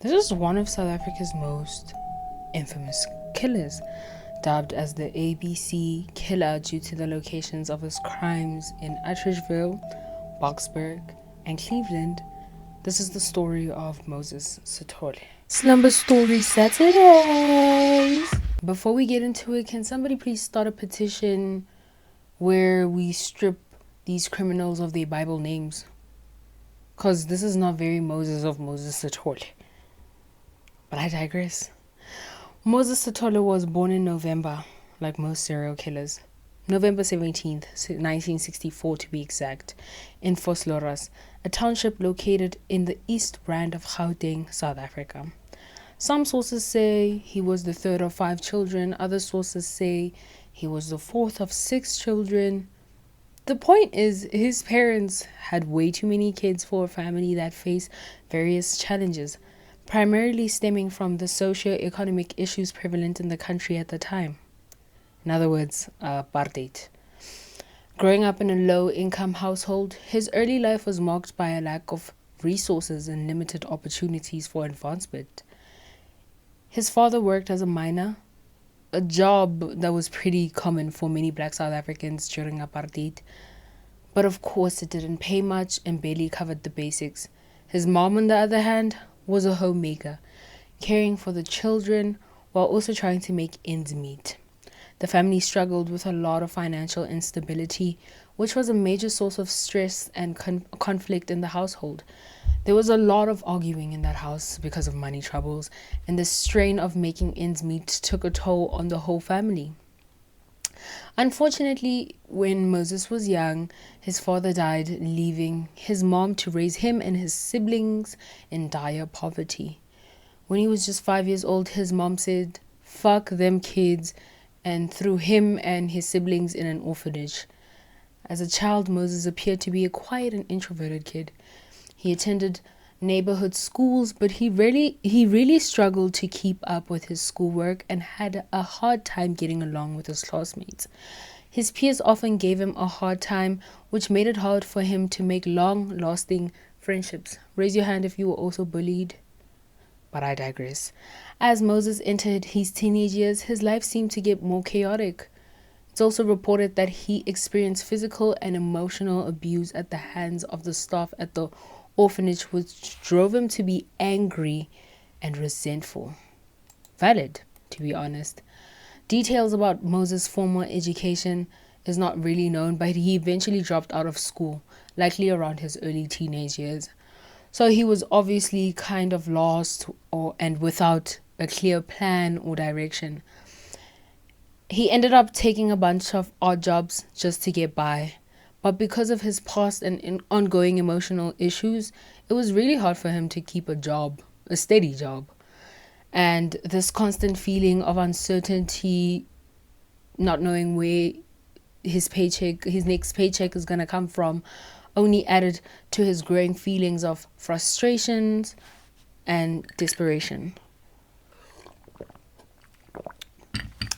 This is one of South Africa's most infamous killers, dubbed as the ABC Killer due to the locations of his crimes in Atteridgeville, Boksburg, and Cleveland. This is the story of Moses Sithole. Slumber Story Saturdays! Before we get into it, can somebody please start a petition where we strip these criminals of their Bible names? Because this is not very Moses of Moses Sithole. But I digress. Moses Sithole was born in November, like most serial killers. November 17th, 1964 to be exact, in Vosloorus, a township located in the East Rand of Gauteng, South Africa. Some sources say he was the third of 5 children. Other sources say he was the fourth of 6 children. The point is, his parents had way too many kids for a family that faced various challenges, primarily stemming from the socio-economic issues prevalent in the country at the time. In other words, apartheid. Growing up in a low-income household, his early life was marked by a lack of resources and limited opportunities for advancement. His father worked as a miner, a job that was pretty common for many black South Africans during apartheid. But of course, it didn't pay much and barely covered the basics. His mom, on the other hand, was a homemaker, caring for the children while also trying to make ends meet. The family struggled with a lot of financial instability, which was a major source of stress and conflict in the household. There was a lot of arguing in that house because of money troubles, and the strain of making ends meet took a toll on the whole family. Unfortunately, when Moses was young, his father died, leaving his mom to raise him and his siblings in dire poverty. When he was just 5 years old, his mom said, "Fuck them kids," and threw him and his siblings in an orphanage. As a child, Moses appeared to be a quiet and introverted kid. He attended neighborhood schools, but he really struggled to keep up with his schoolwork and had a hard time getting along with his classmates. His peers often gave him a hard time, which made it hard for him to make long-lasting friendships. Raise your hand if you were also bullied. But I digress. As Moses entered his teenage years, his life seemed to get more chaotic. It's also reported that he experienced physical and emotional abuse at the hands of the staff at the orphanage, which drove him to be angry and resentful. Valid, to be honest. Details about Moses' formal education is not really known, but he eventually dropped out of school, likely around his early teenage years. So he was obviously kind of lost and without a clear plan or direction. He ended up taking a bunch of odd jobs just to get by. But because of his past and ongoing emotional issues, it was really hard for him to keep a steady job. And this constant feeling of uncertainty, not knowing where his next paycheck is going to come from, only added to his growing feelings of frustrations and desperation.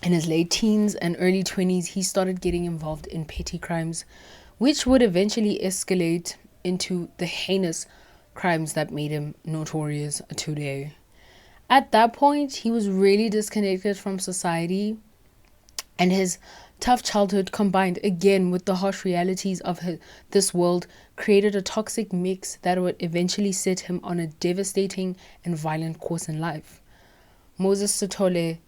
In his late teens and early 20s, he started getting involved in petty crimes, which would eventually escalate into the heinous crimes that made him notorious today. At that point, he was really disconnected from society, and his tough childhood, combined again with the harsh realities of this world, created a toxic mix that would eventually set him on a devastating and violent course in life. Moses Sithole's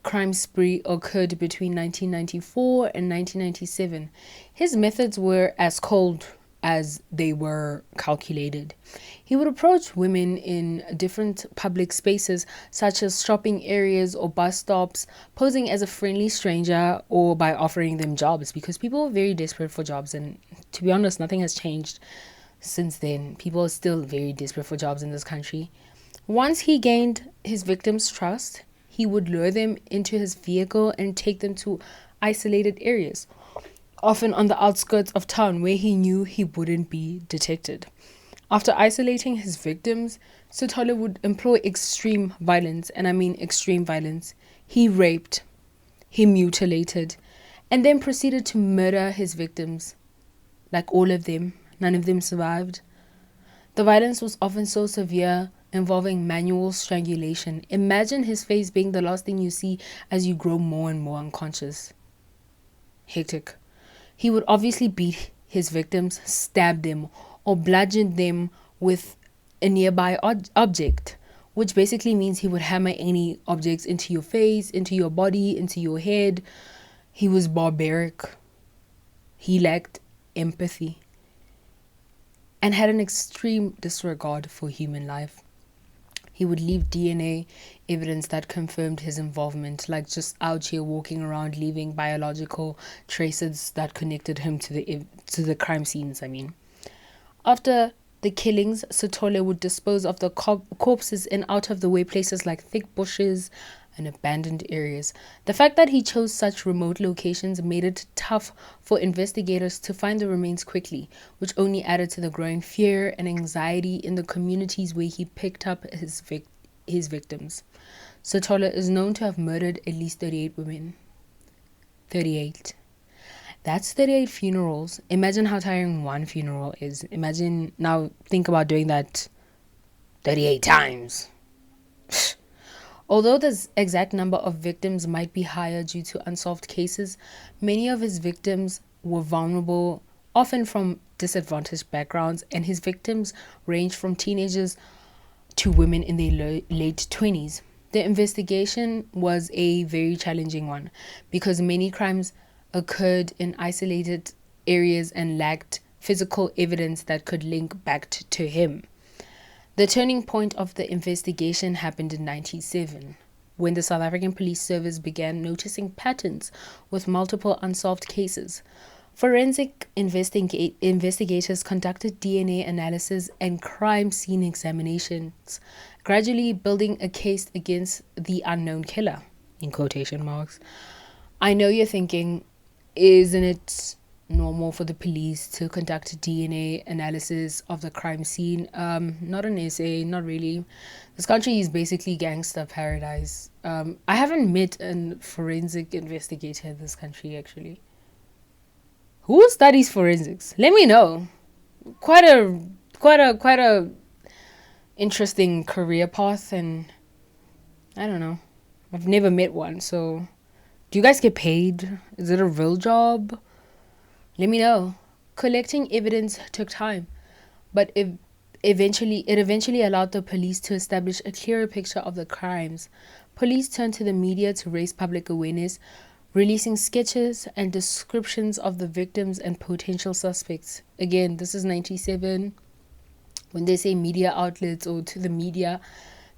crime spree occurred between 1994 and 1997. His methods were as cold as they were calculated. He would approach women in different public spaces, such as shopping areas or bus stops, posing as a friendly stranger or by offering them jobs, because people are very desperate for jobs. And to be honest, nothing has changed since then. People are still very desperate for jobs in this country. Once he gained his victims' trust, he would lure them into his vehicle and take them to isolated areas, often on the outskirts of town where he knew he wouldn't be detected. After isolating his victims, Sithole would employ extreme violence, and I mean extreme violence. He raped, he mutilated, and then proceeded to murder his victims. Like all of them, none of them survived. The violence was often so severe involving manual strangulation. Imagine his face being the last thing you see as you grow more and more unconscious. Hectic. He would obviously beat his victims, stab them, or bludgeon them with a nearby object, which basically means he would hammer any objects into your face, into your body, into your head. He was barbaric. He lacked empathy and had an extreme disregard for human life. He would leave DNA evidence that confirmed his involvement, like just out here walking around, leaving biological traces that connected him to the crime scenes. After the killings, Sithole would dispose of the corpses in out-of-the-way places like thick bushes and abandoned areas. The fact that he chose such remote locations made it tough for investigators to find the remains quickly, which only added to the growing fear and anxiety in the communities where he picked up his victims. Sithole is known to have murdered at least 38 women. 38. That's 38 funerals. Imagine how tiring one funeral is. Imagine, now think about doing that 38 times. Although the exact number of victims might be higher due to unsolved cases, many of his victims were vulnerable, often from disadvantaged backgrounds, and his victims ranged from teenagers to women in their late 20s. The investigation was a very challenging one because many crimes occurred in isolated areas and lacked physical evidence that could link back to him. The turning point of the investigation happened in 1997, when the South African Police Service began noticing patterns with multiple unsolved cases. Forensic investigators conducted DNA analysis and crime scene examinations, gradually building a case against the unknown killer, in quotation marks. I know you're thinking, isn't it normal for the police to conduct DNA analysis of the crime scene? Not an SA, not really. This country is basically gangster paradise. I haven't met a forensic investigator in this country, actually. Who studies forensics? Let me know. Quite a interesting career path, and I don't know. I've never met one, so do you guys get paid? Is it a real job? Let me know. Collecting evidence took time, but it eventually allowed the police to establish a clearer picture of the crimes. Police turned to the media to raise public awareness, releasing sketches and descriptions of the victims and potential suspects. Again, this is 97. When they say media outlets or to the media,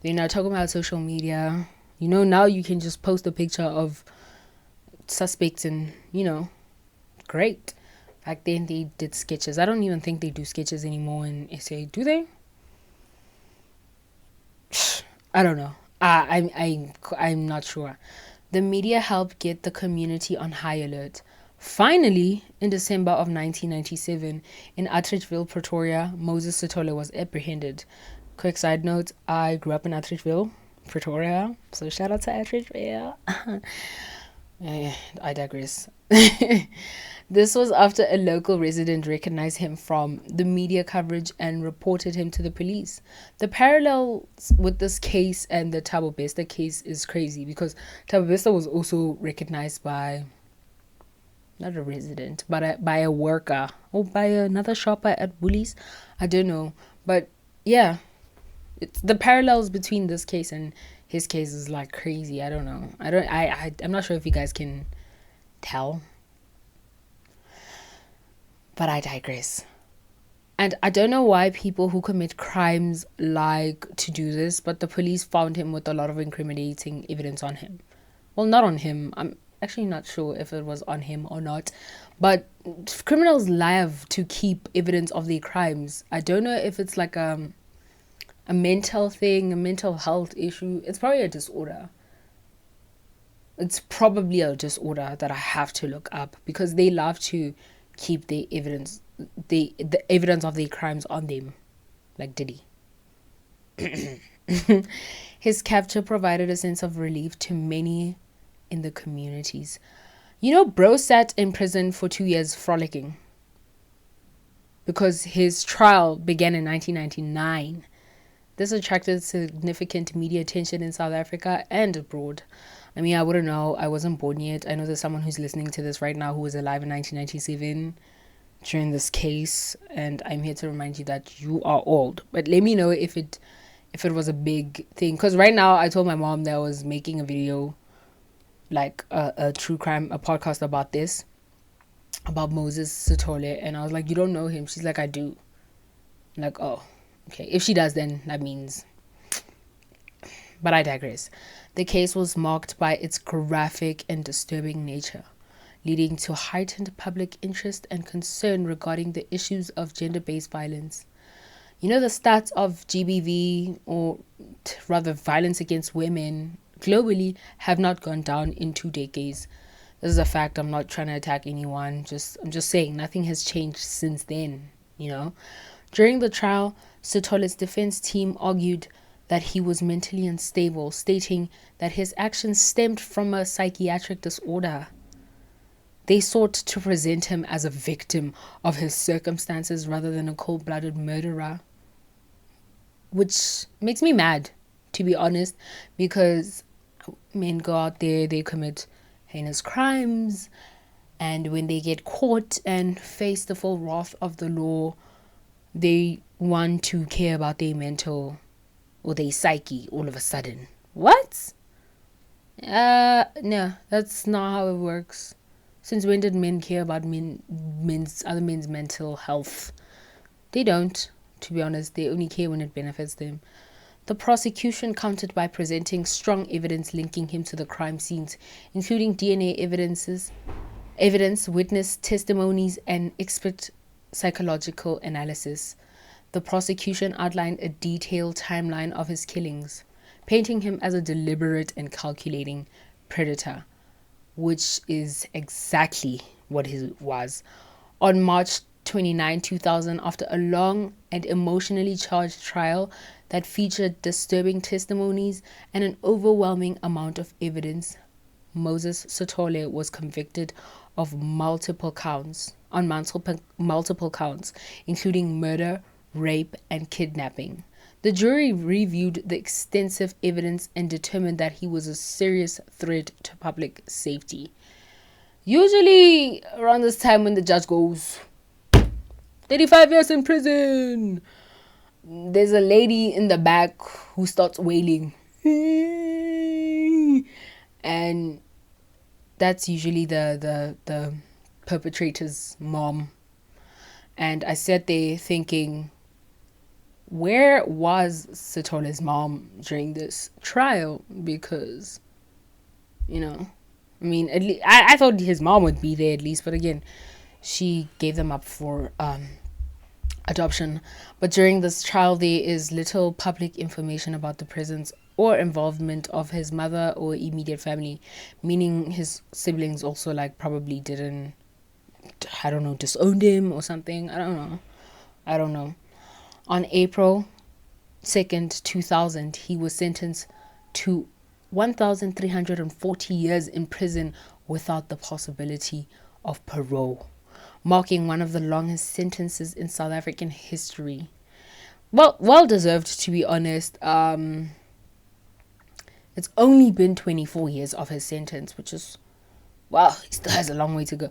they're not talking about social media. Now you can just post a picture of suspects and, great. Back then they did sketches. I don't even think they do sketches anymore in SA. Do they? I don't know. I'm not sure. The media helped get the community on high alert. Finally, in December of 1997, in Atteridgeville, Pretoria, Moses Sithole was apprehended. Quick side note, I grew up in Atteridgeville, Pretoria, so shout out to Atteridgeville. I digress. This was after a local resident recognized him from the media coverage and reported him to the police. The parallels with this case and the Thabo Bester case is crazy because Thabo Bester was also recognized by not a resident, but by a worker or by another shopper at Woolies. I don't know, but yeah, it's the parallels between this case and his case is like crazy. I don't know. I'm not sure if you guys can tell. But I digress. And I don't know why people who commit crimes like to do this, but the police found him with a lot of incriminating evidence on him. Well, not on him. I'm actually not sure if it was on him or not. But criminals love to keep evidence of their crimes. I don't know if it's like a mental thing, a mental health issue. It's probably a disorder. It's probably a disorder that I have to look up because they love to keep the evidence of their crimes on them, like Diddy. His capture provided a sense of relief to many in the communities. Bro sat in prison for 2 years frolicking because his trial began in 1999. This attracted significant media attention in South Africa and abroad. I mean, I wouldn't know. I wasn't born yet. I know there's someone who's listening to this right now who was alive in 1997 during this case, and I'm here to remind you that you are old. But let me know if it was a big thing, because right now I told my mom that I was making a video, like a true crime, a podcast about this, about Moses Sithole, and I was like, you don't know him? She's like, I do. I'm like, oh, okay, if she does, then that means. But I digress. The case was marked by its graphic and disturbing nature, leading to heightened public interest and concern regarding the issues of gender-based violence. You know, the stats of GBV, or rather violence against women, globally have not gone down in 2 decades. This is a fact. I'm not trying to attack anyone. I'm just saying nothing has changed since then, you know. During the trial, Sithole's defense team argued that he was mentally unstable, stating that his actions stemmed from a psychiatric disorder. They sought to present him as a victim of his circumstances rather than a cold-blooded murderer, which makes me mad, to be honest, because men go out there, they commit heinous crimes, and when they get caught and face the full wrath of the law, they want to care about their mental or their psyche all of a sudden. What? No, that's not how it works. Since when did men care about other men's mental health? They don't, to be honest. They only care when it benefits them. The prosecution countered by presenting strong evidence linking him to the crime scenes, including DNA evidence, witness testimonies, and expert psychological analysis. The prosecution outlined a detailed timeline of his killings, painting him as a deliberate and calculating predator, which is exactly what he was. On March 29, 2000, after a long and emotionally charged trial that featured disturbing testimonies and an overwhelming amount of evidence, Moses Sithole was convicted of multiple counts, including murder, rape, and kidnapping. The jury reviewed the extensive evidence and determined that he was a serious threat to public safety. Usually around this time when the judge goes, 35 years in prison, there's a lady in the back who starts wailing. And that's usually the perpetrator's mom. And I sat there thinking, where was Sithole's mom during this trial? Because, you know, I mean, at least I thought his mom would be there at least, but again, she gave them up for adoption. But during this trial, there is little public information about the presence or involvement of his mother or immediate family, meaning his siblings also probably didn't, I don't know, disowned him or something. I don't know. On April 2nd, 2000, he was sentenced to 1,340 years in prison without the possibility of parole, marking one of the longest sentences in South African history. Well deserved, to be honest. It's only been 24 years of his sentence, which is, wow, he still has a long way to go.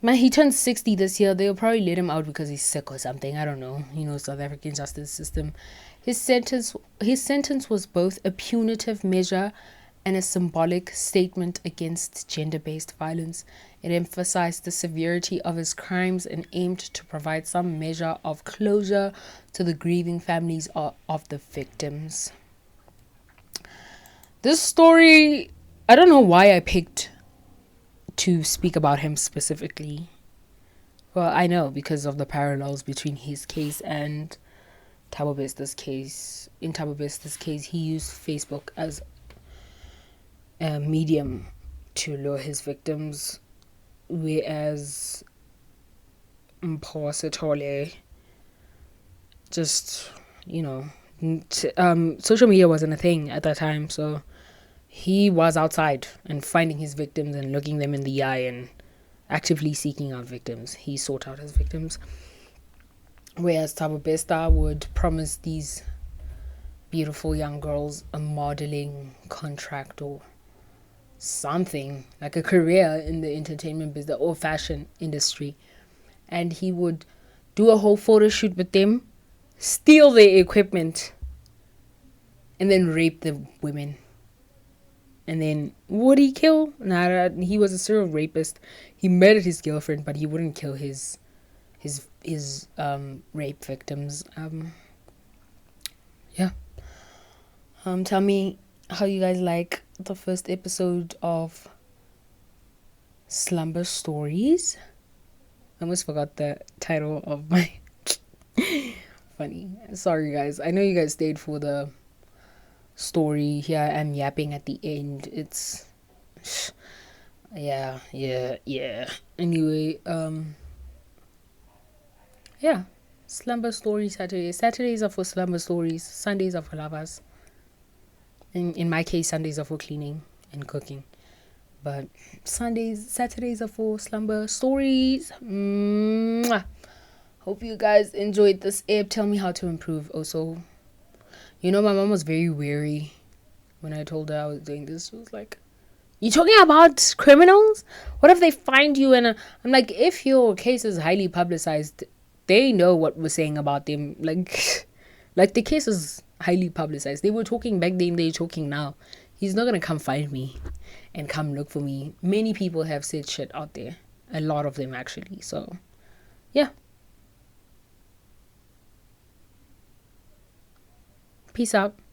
Man, he turned 60 this year. They'll probably let him out because he's sick or something. I don't know. South African justice system. His sentence was both a punitive measure and a symbolic statement against gender-based violence. It emphasized the severity of his crimes and aimed to provide some measure of closure to the grieving families of the victims. This story, I don't know why I picked to speak about him specifically. Well, I know, because of the parallels between his case and Thabo Besta's case. In Thabo Besta's case, he used Facebook as a medium to lure his victims, whereas poor Sithole just, social media wasn't a thing at that time, so he was outside and finding his victims and looking them in the eye and actively seeking out victims. He sought out his victims. Whereas Thabo Besta would promise these beautiful young girls a modeling contract or something, like a career in the entertainment business or fashion industry. And he would do a whole photo shoot with them, steal their equipment, and then rape the women. And then would he kill? Nah, he was a serial rapist. He murdered his girlfriend, but he wouldn't kill his rape victims. Yeah. Tell me how you guys like the first episode of Slumber Stories. I almost forgot the title of my funny. Sorry guys. I know you guys stayed for the story. Here I am yapping at the end. It's yeah. Anyway, yeah. Slumber Story Saturdays. Saturdays are for slumber stories. Sundays are for lovers. In my case, Sundays are for cleaning and cooking. But Saturdays are for slumber stories. Mwah. Hope you guys enjoyed this app. Tell me how to improve. Also, my mom was very wary when I told her I was doing this. She was like, "You talking about criminals? What if they find you?" And I'm like, if your case is highly publicized, they know what we're saying about them. Like the case is highly publicized. They were talking back then. They're talking now. He's not gonna come find me and come look for me. Many people have said shit out there. A lot of them actually. So, yeah. Peace out.